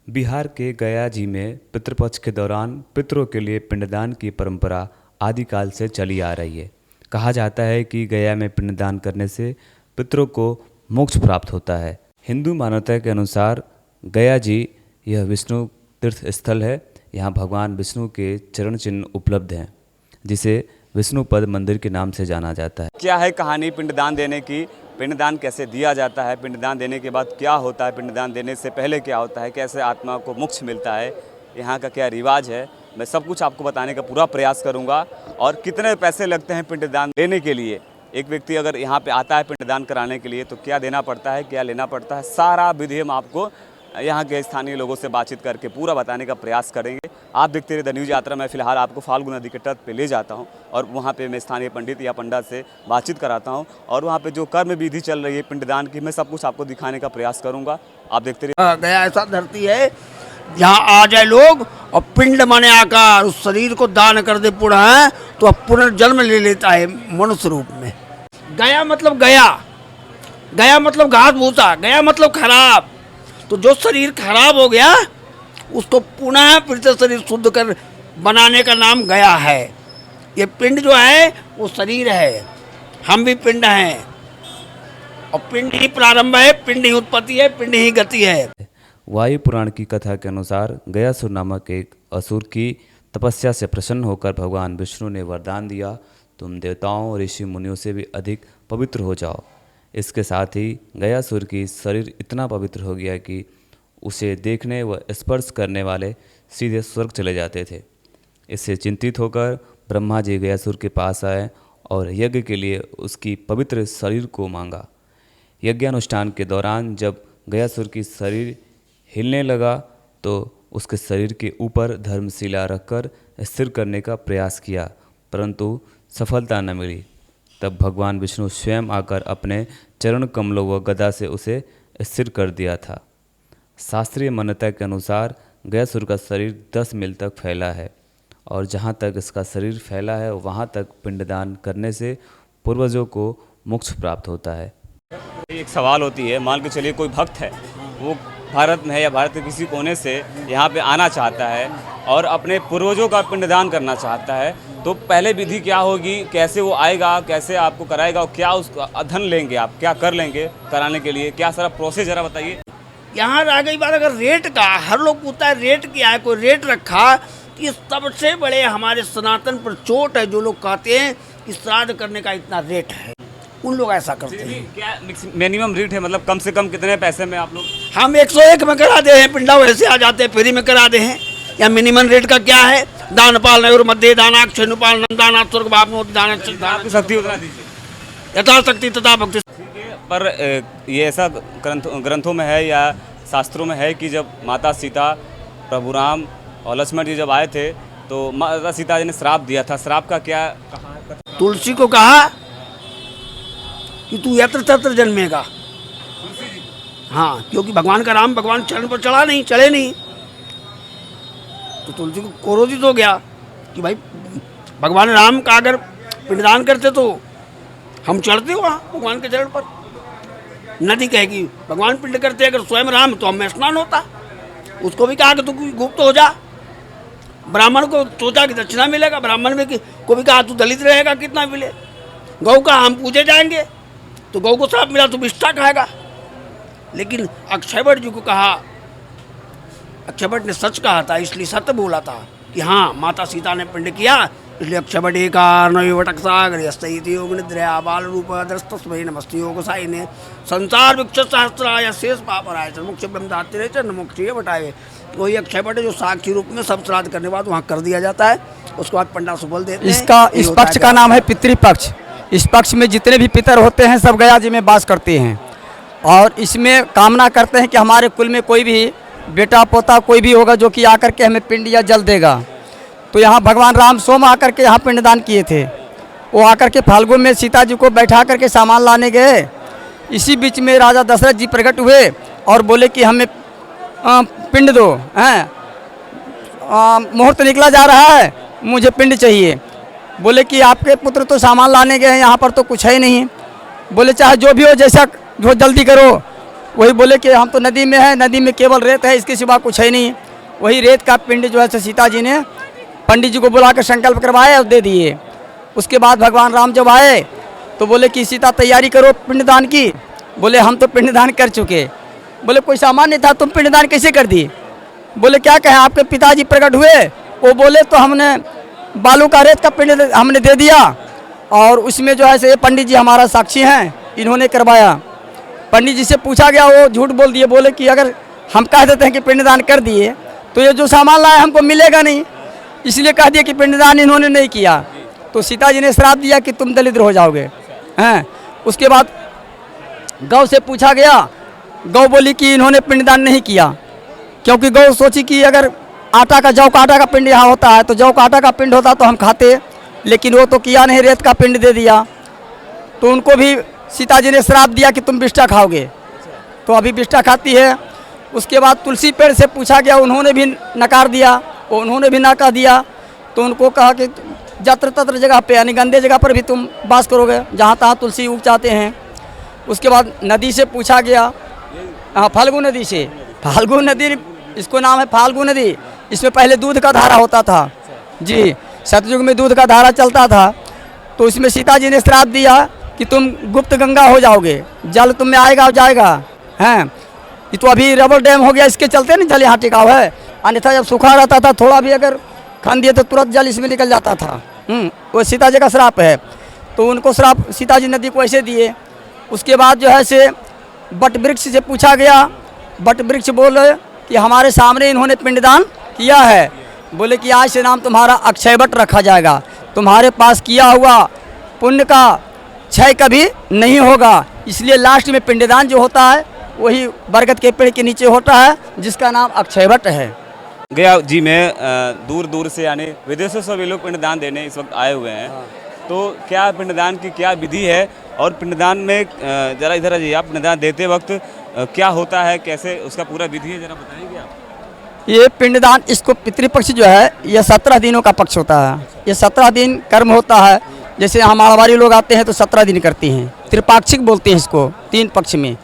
बिहार के गया जी में पितृपक्ष के दौरान पितरों के लिए पिंडदान की परंपरा आदिकाल से चली आ रही है। कहा जाता है कि गया में पिंडदान करने से पितरों को मोक्ष प्राप्त होता है। हिंदू मान्यता के अनुसार गया जी यह विष्णु तीर्थ स्थल है। यहाँ भगवान विष्णु के चरण चिन्ह उपलब्ध हैं, जिसे विष्णुपद मंदिर के नाम से जाना जाता है। क्या है कहानी पिंडदान देने की, पिंडदान कैसे दिया जाता है, पिंडदान देने के बाद क्या होता है, पिंडदान देने से पहले क्या होता है, कैसे आत्मा को मोक्ष मिलता है, यहाँ का क्या रिवाज है, मैं सब कुछ आपको बताने का पूरा प्रयास करूँगा। और कितने पैसे लगते हैं पिंडदान देने के लिए, एक व्यक्ति अगर यहाँ पे आता है पिंडदान कराने के लिए तो क्या देना पड़ता है, क्या लेना पड़ता है, सारा विधि हम आपको यहाँ के स्थानीय लोगों से बातचीत करके पूरा बताने का प्रयास करेंगे। आप देखते रहिए द न्यूज़ यात्रा। मैं फिलहाल आपको फाल्गु नदी के तट पे ले जाता हूँ और वहाँ पे मैं स्थानीय पंडित या पंडा से बातचीत कराता हूँ और वहाँ पे जो कर्म विधि चल रही है पिंडदान की, मैं सब कुछ आपको दिखाने का प्रयास करूँगा। आप देखते रहिए। गया ऐसा धरती है जहाँ आ जाए लोग और पिंड माने आकार, उस शरीर को दान कर दे पुनः तो अब पुनर्जन्म ले लेता है मनुष्य रूप में। गया मतलब गया, गया मतलब घास भूसा, गया मतलब खराब। तो जो शरीर खराब हो गया उसको पुनः फिर से शरीर शुद्ध कर बनाने का नाम गया है। ये पिंड जो है वो शरीर है, हम भी पिंड हैं और पिंड ही प्रारंभ है, पिंड ही उत्पत्ति है, पिंड ही गति है। वायु पुराण की कथा के अनुसार गयासुर नामक एक असुर की तपस्या से प्रसन्न होकर भगवान विष्णु ने वरदान दिया, तुम देवताओं ऋषि मुनियों से भी अधिक पवित्र हो जाओ। इसके साथ ही गयासुर की शरीर इतना पवित्र हो गया कि उसे देखने व स्पर्श करने वाले सीधे स्वर्ग चले जाते थे। इससे चिंतित होकर ब्रह्मा जी गयासुर के पास आए और यज्ञ के लिए उसकी पवित्र शरीर को मांगा। यज्ञानुष्ठान के दौरान जब गयासुर की शरीर हिलने लगा तो उसके शरीर के ऊपर धर्मशिला रखकर स्थिर करने का प्रयास किया, परंतु सफलता न मिली। तब भगवान विष्णु स्वयं आकर अपने चरण कमलों व गदा से उसे स्थिर कर दिया था। शास्त्रीय मान्यता के अनुसार गयासुर का शरीर 10 मील तक फैला है और जहाँ तक इसका शरीर फैला है वहाँ तक पिंडदान करने से पूर्वजों को मोक्ष प्राप्त होता है। एक सवाल होती है, मान के चलिए कोई भक्त है, वो भारत में है या भारत के किसी कोने से यहाँ पे आना चाहता है और अपने पूर्वजों का पिंडदान करना चाहता है, तो पहले विधि क्या होगी, कैसे वो आएगा, कैसे आपको कराएगा और क्या उसका धन लेंगे, आप क्या कर लेंगे कराने के लिए, क्या सारा प्रोसेस जरा बताइए। यहाँ रह गई बात अगर रेट का, हर लोग पूछता है रेट क्या है, कोई रेट रखा। ये सबसे बड़े हमारे सनातन पर चोट है जो लोग कहते हैं कि श्राद्ध करने का इतना रेट है, उन लोग ऐसा करते हैं। क्या मिनिमम रेट है, मतलब कम से कम कितने पैसे में आप लोग? हम 101 में करा दे हैं, पिंडा वैसे आ जाते हैं, फ्री में करा दे हैं। या मिनिमम रेट का क्या है, दान पाल नयूर मध्य दाना क्षेनुपाल नंदाना स्वर्ग बाप दान शक्ति उतना दीजिए, यथाशक्ति तथा भक्ति। पर ये ऐसा ग्रंथों में है या शास्त्रों में है कि जब माता सीता, प्रभु राम और लक्ष्मण जी जब आए थे तो माता सीता जी ने श्राप दिया था, श्राप का क्या कहा? तुलसी को कहा कि तू यत्र तत्र जन्मेगा। हाँ, क्योंकि भगवान का राम भगवान चरण पर चढ़े नहीं, तो तुलसी को क्रोधित हो गया कि भाई भगवान राम का अगर पिंडदान करते तो हम चढ़ते वहाँ भगवान के चरण पर। नदी कहेगी भगवान पिंड करते अगर स्वयं राम तो हम में स्नान होता। उसको भी कहा कि तू गुप्त हो जा। ब्राह्मण को सोचा कि दक्षिणा मिलेगा, ब्राह्मण में को भी कहा तू दलित रहेगा, कितना मिले। गौ का हम पूजे जाएंगे, तो गौ को श्राप मिला तो विष्ठा खाएगा। लेकिन अक्षयवट जी को कहा, अक्षयवट ने सच कहा था, इसलिए सत्य बोला था कि हाँ माता सीता ने पिंड किया, इसलिए अक्षयवट एकार्णवटक सागर यस्ति योग निद्रया बाल रूप दस्तस्मै नमस्ते योग साइने संसार वृक्ष सहस्राय शेष पापराय मुक्ष ब्रह्मदात्रे च नमोक्षीय बटाए। वही अक्षयवट जो साक्षी रूप में सब श्राद्ध करने के बाद वहाँ कर दिया जाता है। उसके बाद पंडा सुबल देते हैं। इस पक्ष का नाम है पितृपक्ष। इस पक्ष में जितने भी पितर होते हैं सब गया जी में वास करते हैं और इसमें कामना करते हैं कि हमारे कुल में कोई भी बेटा पोता कोई भी होगा जो कि आकर के हमें पिंड या जल देगा। तो यहाँ भगवान राम सोम आकर के यहाँ पिंडदान किए थे। वो आकर के फाल्गुन में सीता जी को बैठा करके सामान लाने गए। इसी बीच में राजा दशरथ जी प्रकट हुए और बोले कि हमें पिंड दो, हैं मुहूर्त निकला जा रहा है, मुझे पिंड चाहिए। बोले कि आपके पुत्र तो सामान लाने गए हैं, यहाँ पर तो कुछ है ही नहीं। बोले चाहे जो भी हो, जैसा जो जल्दी करो। वही बोले कि हम तो नदी में है, नदी में केवल रेत है, इसके सिवा कुछ है नहीं। वही रेत का पिंड जो है सो सीता जी ने पंडित जी को बुला कर संकल्प करवाया और दे दिए। उसके बाद भगवान राम जब आए तो बोले कि सीता तैयारी करो पिंडदान की। बोले हम तो पिंडदान कर चुके। बोले कोई सामान नहीं था, तुम पिंडदान कैसे कर दिए? बोले क्या कहें, आपके पिताजी प्रकट हुए, वो बोले तो हमने बालू का रेत का पिंड हमने दे दिया, और उसमें जो है से पंडित जी हमारा साक्षी हैं, इन्होंने करवाया। पंडित जी से पूछा गया, वो झूठ बोल दिए। बोले कि अगर हम कह देते हैं कि पिंडदान कर दिए तो ये जो सामान लाए हमको मिलेगा नहीं, इसलिए कह दिया कि पिंडदान इन्होंने नहीं किया। तो सीता जी ने श्राप दिया कि तुम दलिद्र हो जाओगे। हैं, उसके बाद गौ से पूछा गया, गौ बोली कि इन्होंने पिंडदान नहीं किया, क्योंकि गौ सोची कि अगर आटा का जौ का आटा का पिंड यहाँ होता है तो जौ का आटा का पिंड होता तो हम खाते, लेकिन वो तो किया नहीं, रेत का पिंड दे दिया। तो उनको भी सीता जी ने श्राप दिया कि तुम बिष्टा खाओगे, तो अभी बिष्टा खाती है। उसके बाद तुलसी पेड़ से पूछा गया, उन्होंने भी नकार दिया, उन्होंने भी नकार दिया। तो उनको कहा कि जत्र तत्र जगह पे यानी गंदे जगह पर भी तुम वास करोगे, जहाँ तहाँ तुलसी उग जाते हैं। उसके बाद नदी से पूछा गया, हाँ फाल्गु नदी से, फाल्गु नदी इसको नाम है फाल्गु नदी। इसमें पहले दूध का धारा होता था जी, सतयुग में दूध का धारा चलता था। तो इसमें सीता जी ने श्राप दिया कि तुम गुप्त गंगा हो जाओगे, जल तुम में आएगा और जाएगा। हैं, ये तो अभी रबर डैम हो गया, इसके चलते नहीं जल यहाँ टिकाव है, अन्यथा जब सूखा रहता था थोड़ा भी अगर खन दिए तो तुरंत जल इसमें निकल जाता था। वो सीता जी का श्राप है। तो उनको श्राप सीता जी नदी को ऐसे दिए। उसके बाद जो है से बट वृक्ष से पूछा गया, बट वृक्ष बोले कि हमारे सामने इन्होंने पिंडदान किया है। बोले कि आज से नाम तुम्हारा अक्षय वट रखा जाएगा, तुम्हारे पास किया हुआ पुण्य का क्षय कभी नहीं होगा। इसलिए लास्ट में पिंडदान जो होता है वही बरगद के पेड़ के नीचे होता है, जिसका नाम अक्षय वट है। गया जी में दूर दूर से यानी विदेशों से भी लोग पिंडदान देने इस वक्त आए हुए हैं। तो क्या पिंडदान की क्या विधि है, और पिंडदान में जरा इधर आइए आप, पिंडदान देते वक्त क्या होता है, कैसे उसका पूरा विधि है, जरा बताएंगे आप? ये पिंडदान, इसको पितृपक्ष जो है ये 17 दिनों का पक्ष होता है। ये 17 दिन कर्म होता है। जैसे यहाँ मारवाड़ी लोग आते हैं तो 17 दिन करते हैं, त्रिपाक्षिक बोलते हैं इसको, 3 पक्ष में।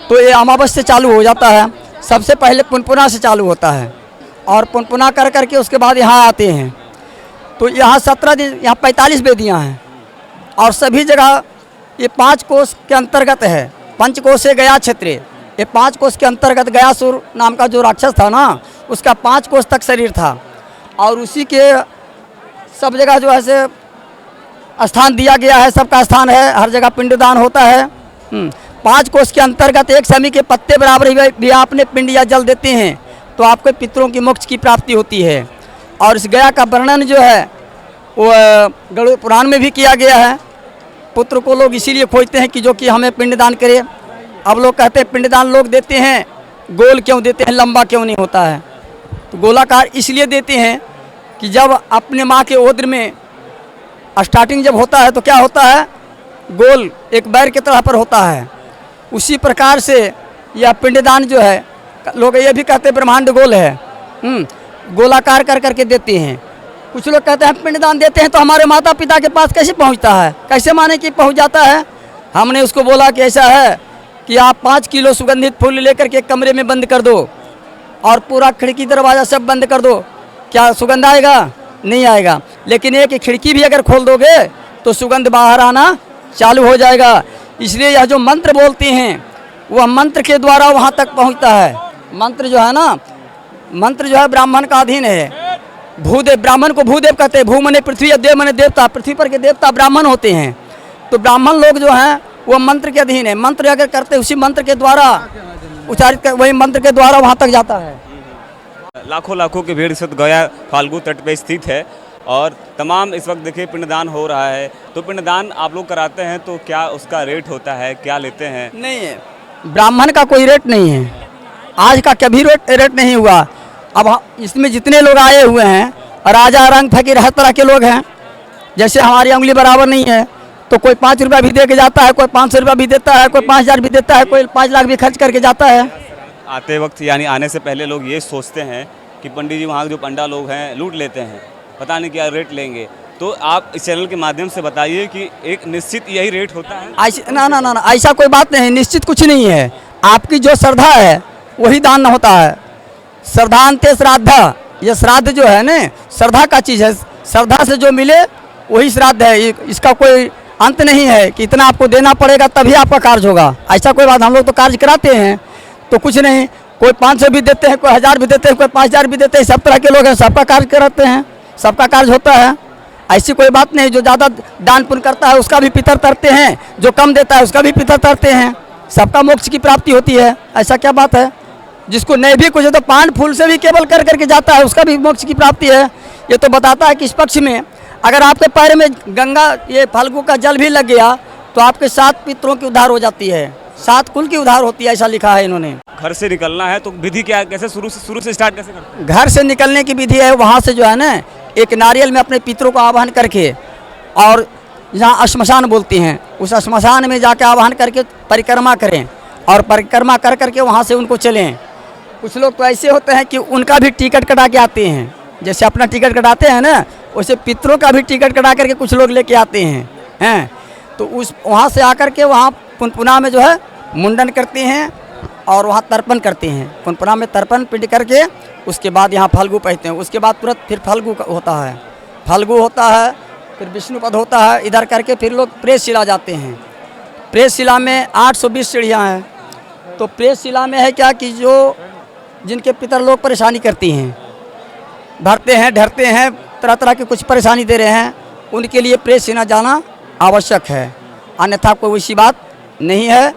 तो ये अमावस्या से चालू हो जाता है। सबसे पहले पुनपुना से चालू होता है, और पुनपुना कर करके उसके बाद यहाँ आते हैं। तो यहाँ 17 दिन, यहाँ 45 वेदियाँ हैं, और सभी जगह ये 5 कोस के अंतर्गत है। पंचकोश से गया क्षेत्र, ये 5 कोस के अंतर्गत गयासुर नाम का जो राक्षस था ना, उसका 5 कोस तक शरीर था, और उसी के सब जगह जो है से स्थान दिया गया है, सबका स्थान है, हर जगह पिंडदान होता है। 5 कोस के अंतर्गत एक समी के पत्ते बराबर भी आपने पिंड या जल देते हैं तो आपको पितरों की मोक्ष की प्राप्ति होती है। और इस गया का वर्णन जो है वो गरुड़ पुराण में भी किया गया है। पुत्र को लोग इसीलिए खोजते हैं कि जो कि हमें पिंडदान करे। अब लोग कहते हैं पिंडदान लोग देते हैं, गोल क्यों देते हैं, लंबा क्यों नहीं होता है? तो गोलाकार इसलिए देते हैं कि जब अपने माँ के ओद्र में स्टार्टिंग जब होता है तो क्या होता है, गोल एक बैर के तरह पर होता है। उसी प्रकार से यह पिंडदान जो है, लोग ये भी कहते हैं ब्रह्मांड गोल है, गोलाकार कर करके देते हैं। कुछ लोग कहते हैं पिंडदान देते हैं तो हमारे माता पिता के पास कैसे पहुंचता है, कैसे माने कि पहुंच जाता है? हमने उसको बोला कि ऐसा है कि आप 5 किलो सुगंधित फूल लेकर के कमरे में बंद कर दो, और पूरा खिड़की दरवाज़ा सब बंद कर दो, क्या सुगंध आएगा? नहीं आएगा। लेकिन एक खिड़की भी अगर खोल दोगे तो सुगंध बाहर आना चालू हो जाएगा। इसलिए यह जो मंत्र बोलते हैं वह मंत्र के द्वारा वहाँ तक पहुँचता है। मंत्र जो है ना, मंत्र जो है ब्राह्मण का अधीन है। भूदेव, ब्राह्मण को भूदेव कहते हैं। भू मने पृथ्वी, देव मने देवता, पृथ्वी पर के देवता ब्राह्मण होते हैं। तो ब्राह्मण लोग जो हैं वो मंत्र के अधीन है। मंत्र अगर करते उसी मंत्र के द्वारा उच्चारित कर, वही मंत्र के द्वारा वहाँ तक जाता है। लाखों लाखों की भीड़ इस वक्त गया फाल्गु तट पे स्थित है, और तमाम इस वक्त देखिए पिंडदान हो रहा है। तो पिंडदान आप लोग कराते हैं तो क्या उसका रेट होता है, क्या लेते हैं? नहीं है, ब्राह्मण का कोई रेट नहीं है, आज का कभी रेट नहीं हुआ। अब इसमें जितने लोग आए हुए हैं, राजा रंग फकीर हर तरह के लोग हैं। जैसे हमारी उंगली बराबर नहीं है तो कोई 5 रुपया भी दे के जाता है, कोई 500 रुपया भी देता है, कोई 5000 भी देता है, कोई 5 लाख भी खर्च करके जाता है। आते वक्त यानी आने से पहले लोग ये सोचते हैं कि पंडित जी वहाँ जो पंडा लोग हैं लूट लेते हैं, पता नहीं क्या रेट लेंगे। तो आप इस चैनल के माध्यम से बताइए कि एक निश्चित यही रेट होता है? ना, ऐसा कोई बात नहीं, निश्चित कुछ नहीं है। आपकी जो श्रद्धा है वही दान होता है। श्रद्धांते श्राद्धा, ये श्राद्ध जो है ना श्रद्धा का चीज़ है, श्रद्धा से जो मिले वही श्राद्ध है। इसका कोई अंत नहीं है कि इतना आपको देना पड़ेगा तभी आपका कार्य होगा, ऐसा कोई बात। हम लोग तो कार्य कराते हैं तो कुछ नहीं, कोई 500 भी देते हैं, कोई 1000 भी देते हैं, कोई 5000 भी देते हैं, सब तरह के लोग हैं, सबका कार्य कराते हैं, सबका कार्य होता है। ऐसी कोई बात नहीं, जो ज़्यादा दान पुण्य करता है उसका भी पितर तरते हैं, जो कम देता है उसका भी पितर तरते हैं, सबका मोक्ष की प्राप्ति होती है। ऐसा क्या बात है? जिसको नहीं भी कुछ है तो पान फूल से भी केवल कर करके जाता है, उसका भी मोक्ष की प्राप्ति है। ये तो बताता है कि इस पक्ष में अगर आपके पैर में गंगा ये फाल्गु का जल भी लग गया तो आपके 7 पितरों की उद्धार हो जाती है, 7 कुल की उद्धार होती है, ऐसा लिखा है इन्होंने। घर से निकलना है तो विधि क्या है, कैसे शुरू से स्टार्ट कैसे करते हैं? घर से निकलने की विधि है, वहाँ से जो है ना एक नारियल में अपने पितरों को आवाहन करके, और जहाँ श्मशान बोलती हैं उस श्मशान में जाकर आवाहन करके परिक्रमा करें, और परिक्रमा कर करके वहाँ से उनको चलें। कुछ लोग तो ऐसे होते हैं कि उनका भी टिकट कटा के आते हैं, जैसे अपना टिकट कटाते हैं ना वैसे पितरों का भी टिकट कटा करके कुछ लोग लेके आते हैं तो उस वहाँ से आकर के वहाँ पुनपुना में जो है मुंडन करते हैं और वहाँ तर्पण करते हैं। पुनपुना में तर्पण पिंड करके उसके बाद यहाँ फाल्गु पढ़ते हैं, उसके बाद तुरंत फिर फाल्गु होता है, फाल्गु होता है, फिर विष्णुपद होता है, इधर करके फिर लोग प्रेसशिला जाते हैं। प्रेसशिला में 820 सीढ़ियाँ हैं, तो प्रेसशिला में है क्या कि जो जिनके पितर लोग परेशानी करती हैं, भरते हैं ढरते हैं, तरह तरह की कुछ परेशानी दे रहे हैं, उनके लिए प्रेसशिला जाना आवश्यक है, अन्यथा कोई वैसी बात नहीं है।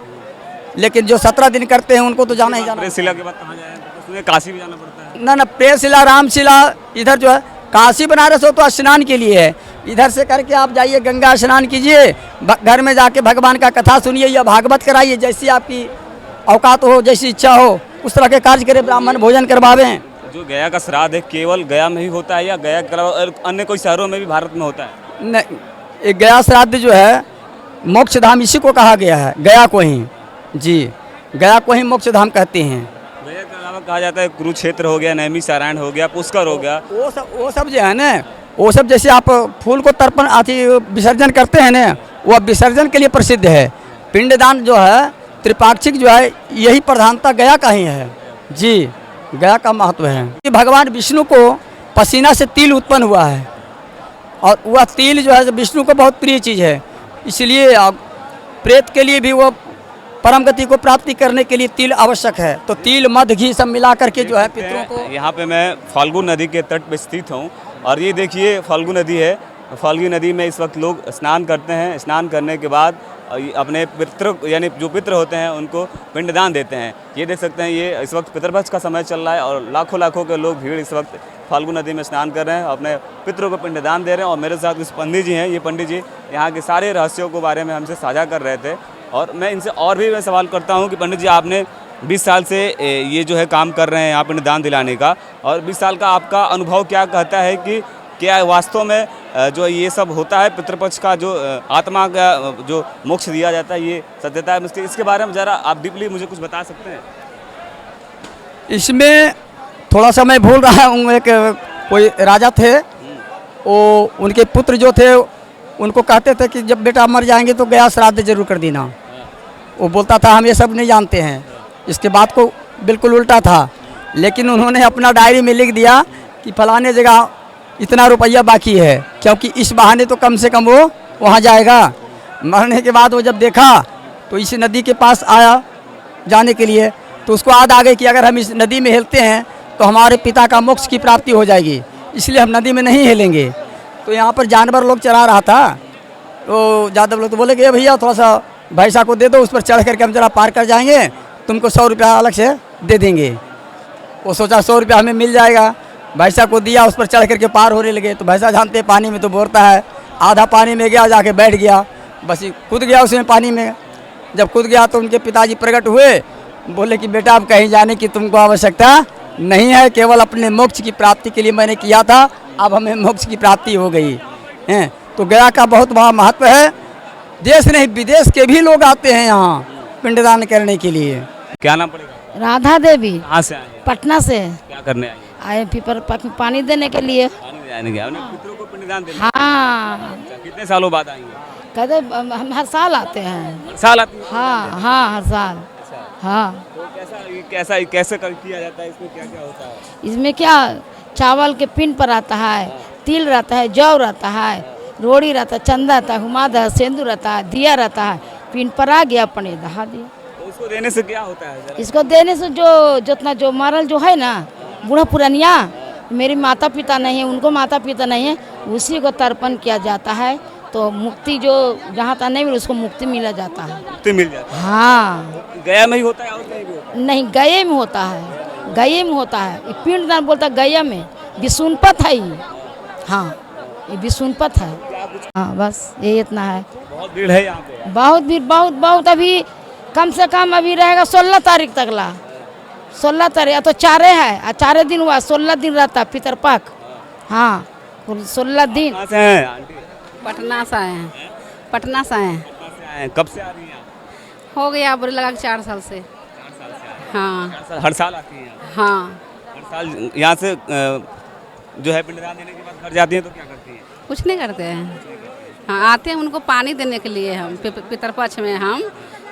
लेकिन जो 17 दिन करते हैं उनको तो जाना ही जाना। प्रेसशिला के बाद कहाँ जाएं? तो उसमें काशी भी जाना पड़ता है। ना प्रेसशिला रामशिला इधर जो है काशी बनारस हो तो स्नान के लिए है, इधर से करके आप जाइए गंगा स्नान कीजिए, घर में जाके भगवान का कथा सुनिए या भागवत कराइए, जैसी आपकी औकात हो, जैसी इच्छा हो उस तरह के कार्य करें, ब्राह्मण भोजन करवावें। जो गया का श्राद्ध है केवल गया में ही होता है या गया के अलावा अन्य कोई शहरों में भी भारत में होता है? नहीं, एक गया श्राद्ध जो है मोक्ष धाम इसी को कहा गया है, गया को ही, जी गया को ही मोक्ष धाम कहते हैं। गया के अलावा कहा जाता है कुरुक्षेत्र हो गया, नैमिषारण्य हो गया, पुष्कर हो गया, वो सब जो है ना, वो सब जैसे आप फूल को तर्पण आदि विसर्जन करते हैं ना, वो विसर्जन के लिए प्रसिद्ध है। पिंडदान जो है त्रिपाक्षिक जो है यही प्रधानता गया का ही है, जी गया का महत्व है। भगवान विष्णु को पसीना से तिल उत्पन्न हुआ है, और वह तिल जो है विष्णु को बहुत प्रिय चीज़ है, इसलिए प्रेत के लिए भी वो परम गति को प्राप्ति करने के लिए तिल आवश्यक है। तो तिल मध घी सब मिला करके जो है पितरों को। यहाँ पे मैं फाल्गु नदी के तट पे स्थित हूँ और ये देखिए फाल्गु नदी है। फाल्गु नदी में इस वक्त लोग स्नान करते हैं, स्नान करने के बाद अपने पितृ यानी जो पितृ होते हैं उनको पिंडदान देते हैं। ये देख सकते हैं, ये इस वक्त पितृपक्ष का समय चल रहा है और लाखों लाखों के लोग भीड़ इस वक्त फाल्गु नदी में स्नान कर रहे हैं, अपने पितरों को पिंडदान दे रहे हैं। और मेरे साथ कुछ पंडित जी हैं, ये पंडित जी यहाँ के सारे रहस्यों के बारे में हमसे साझा कर रहे थे और मैं इनसे और भी मैं सवाल करता हूँ कि पंडित जी आपने 20 साल से ये जो है काम कर रहे हैं यहाँ पिंडदान दिलाने का, और 20 साल का आपका अनुभव क्या कहता है कि क्या वास्तव में जो ये सब होता है पितृपक्ष का जो आत्मा का जो मोक्ष दिया जाता है ये सत्यता है? इसके बारे में ज़रा आप डीपली मुझे कुछ बता सकते हैं? इसमें थोड़ा सा मैं भूल रहा हूँ, एक कोई राजा थे, वो उनके पुत्र जो थे उनको कहते थे कि जब बेटा मर जाएंगे तो गया श्राद्ध जरूर कर देना। वो बोलता था हम ये सब नहीं जानते हैं, इसके बाद को बिल्कुल उल्टा था, लेकिन उन्होंने अपना डायरी में लिख दिया कि फलाने जगह इतना रुपया बाकी है, क्योंकि इस बहाने तो कम से कम वो वहाँ जाएगा। मरने के बाद वो जब देखा तो इस नदी के पास आया जाने के लिए, तो उसको याद आ गई कि अगर हम इस नदी में हिलते हैं तो हमारे पिता का मोक्ष की प्राप्ति हो जाएगी, इसलिए हम नदी में नहीं हिलेंगे। तो यहाँ पर जानवर लोग चरा रहा था, तो यादव लोग तो बोले कि भैया थोड़ा सा भैंसा को दे दो, उस पर चढ़ करके हम जरा पार कर जाएंगे, तुमको 100 रुपया अलग से दे देंगे। वो सोचा 100 रुपया हमें मिल जाएगा, भैंसा को दिया, उस पर चढ़ करके पार होने लगे। तो भैंसा जानते पानी में तो बोलता है, आधा पानी में गया, जाके बैठ गया, बस कूद गया उसमें पानी में। जब कूद गया तो उनके पिताजी प्रकट हुए, बोले कि बेटा अब कहीं जाने की तुमको आवश्यकता नहीं है, केवल अपने मोक्ष की प्राप्ति के लिए मैंने किया था, अब हमें मोक्ष की प्राप्ति हो गई है। तो गया का बहुत बड़ा महत्व है, देश नहीं विदेश के भी लोग आते हैं यहाँ पिंडदान करने के लिए। क्या नाम पड़ेगा? राधा देवी। कहाँ से आए? पटना से क्या करने आए? आए पीपर पानी देने के लिए। पानी देने गए, अपने पितरों को पिंडदान देने। हाँ, कितने सालों बाद आएंगे? कहते हम हर साल आते हैं। साल आते हैं? हाँ हाँ, हर साल। हाँ। तो कैसे किया जाता है, इसमें क्या क्या होता है? इसमें क्या चावल के पिंड पर आता है, तिल रहता है, जौ रहता है, रोड़ी रहता है, चंदा रहता है, हुमाद है, सेंदूर रहता है, दिया रहता है, पिंड पर आ गया अपने दहा दिया। तो उसको देने से क्या होता है जरा? इसको देने से जो जितना जो मरल जो है ना बूढ़ा पुरानिया, मेरी माता पिता नहीं है, उनको माता पिता नहीं है, उसी को तर्पण किया जाता है। तो मुक्ति जो जहाँ तक नहीं मिले उसको मुक्ति मिला जाता है। मुक्ति मिल जाती हाँ, गया में ही होता है और कहीं भी होता नहीं गये में होता है, गये में होता है। ये पिंडदान बोलता है गया में, विष्णुपत है ये। हाँ, ये विष्णुपत है। हाँ, बस यही इतना है। है? बहुत भीड़ है यहाँ पे। बहुत भीड़, बहुत बहुत। अभी कम से कम अभी रहेगा 16 तारीख तक ला, 16 तारीख। तो 4 है, 4 दिन हुआ, 16 दिन रहता पितरपक्ष। हाँ, 16 दिन। कहाँ से हैं आंटी? पटना से आए हैं, पटना से आए हैं। कहाँ से आए हैं? कब से आ रही हैं आप? हो गया बुरे लगा 4 साल से। हाँ हर साल आती हैं आप? हाँ, हर साल यहाँ से जो है पिंडदान देने के बाद घर जाती हैं तो क्या करती हैं? कुछ नहीं करते हैं। हाँ, आते हैं उनको पानी देने के लिए। हम पितरपक्ष में हम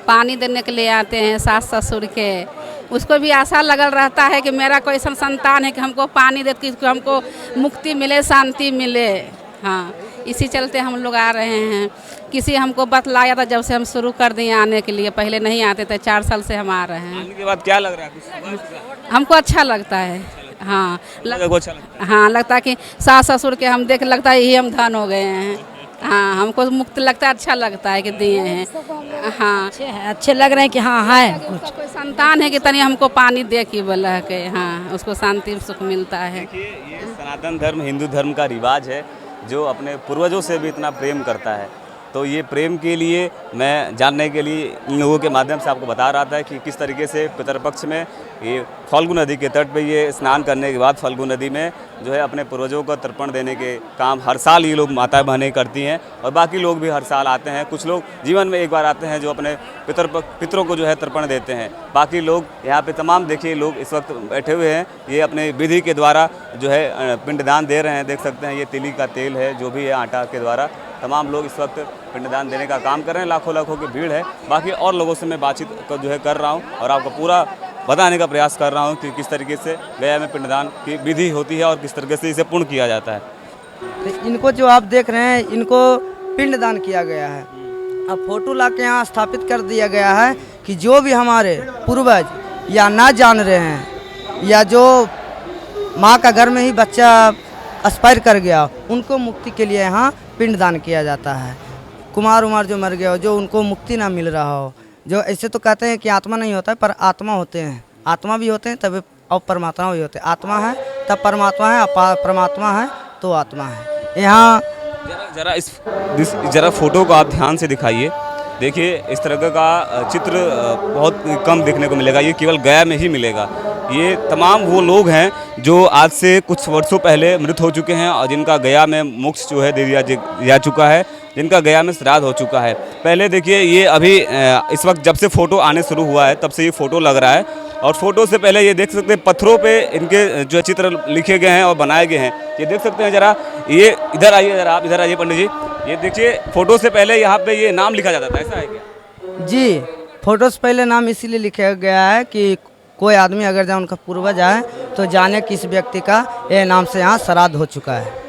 पानी देने के लिए आते हैं सास ससुर के। उसको भी आशा लगल रहता है कि मेरा कोई ऐसा संतान है कि हमको पानी दे, कि हमको मुक्ति मिले, शांति मिले। हाँ, इसी चलते हम लोग आ रहे हैं। किसी हमको बतलाया था जब से हम शुरू कर दिए आने के लिए, पहले नहीं आते थे। 4 साल से हम आ रहे हैं। आने के बाद क्या लग रहा है? कुछ हमको अच्छा लगता है। हाँ, अच्छा लगता है। हाँ, लगता है कि सास ससुर के हम देख लगता है यही हम धन हो गए हैं। हाँ, हमको मुक्त लगता है, अच्छा लगता है कि दिए हैं। हाँ, अच्छे लग रहे हैं कि हाँ है कुछ। कोई संतान है कि तनी हमको पानी दे कि बोला के। हाँ, उसको शांति सुख मिलता है। देखिए, ये सनातन धर्म हिंदू धर्म का रिवाज है जो अपने पूर्वजों से भी इतना प्रेम करता है। तो ये प्रेम के लिए मैं जानने के लिए इन लोगों के माध्यम से आपको बता रहा था कि किस तरीके से पितरपक्ष में ये फाल्गु नदी के तट पे ये स्नान करने के बाद फाल्गु नदी में जो है अपने पूर्वजों को तर्पण देने के काम हर साल ये लोग माता बहनें करती हैं और बाकी लोग भी हर साल आते हैं। कुछ लोग जीवन में एक बार आते हैं जो अपने पितरों को जो है तर्पण देते हैं। बाकी लोग यहाँ पे तमाम देखिए लोग इस वक्त बैठे हुए हैं, ये अपने विधि के द्वारा जो है पिंडदान दे रहे हैं। देख सकते हैं ये तिली का तेल है जो भी है आटा के द्वारा तमाम लोग इस वक्त पिंडदान देने का काम कर रहे हैं। लाखों की भीड़ है। बाकी और लोगों से मैं बातचीत जो है कर रहा हूँ और आपको पूरा बताने का प्रयास कर रहा हूँ कि किस तरीके से गया में पिंडदान की विधि होती है और किस तरीके से इसे पूर्ण किया जाता है। तो इनको जो आप देख रहे हैं इनको पिंडदान किया गया है। अब फोटो ला के यहाँ स्थापित कर दिया गया है कि जो भी हमारे पूर्वज या ना जान रहे हैं या जो माँ का घर में ही बच्चा एक्सपायर कर गया उनको मुक्ति के लिए यहाँ पिंडदान किया जाता है। कुमार उमार जो मर गया हो, जो उनको मुक्ति ना मिल रहा हो, जो ऐसे तो कहते हैं कि आत्मा नहीं होता है पर आत्मा होते हैं, आत्मा भी होते हैं तब और परमात्मा भी होते हैं। आत्मा है तब परमात्मा है, परमात्मा है तो आत्मा है। यहाँ जरा फोटो को आप ध्यान से दिखाइए। देखिए इस तरह का चित्र बहुत कम देखने को मिलेगा, ये केवल गया में ही मिलेगा। ये तमाम वो लोग हैं जो आज से कुछ वर्षों पहले मृत हो चुके हैं और जिनका गया में मोक्ष जो है दे दिया जा चुका है, जिनका गया में श्राद्ध हो चुका है। पहले देखिए ये अभी इस वक्त जब से फ़ोटो आने शुरू हुआ है तब से ये फ़ोटो लग रहा है और फोटो से पहले ये देख सकते हैं पत्थरों पे इनके जो चित्र लिखे गए हैं और बनाए गए हैं। ये देख सकते हैं जरा, ये इधर आइए, जरा आप इधर आइए पंडित जी। ये देखिए फोटो से पहले यहाँ पे ये नाम लिखा जाता था, ऐसा है क्या? जी, फोटो से पहले नाम इसीलिए लिखा गया है कि कोई आदमी अगर जहाँ उनका पूर्वज आए तो जाने किस व्यक्ति का ये नाम से यहाँ श्राद्ध हो चुका है।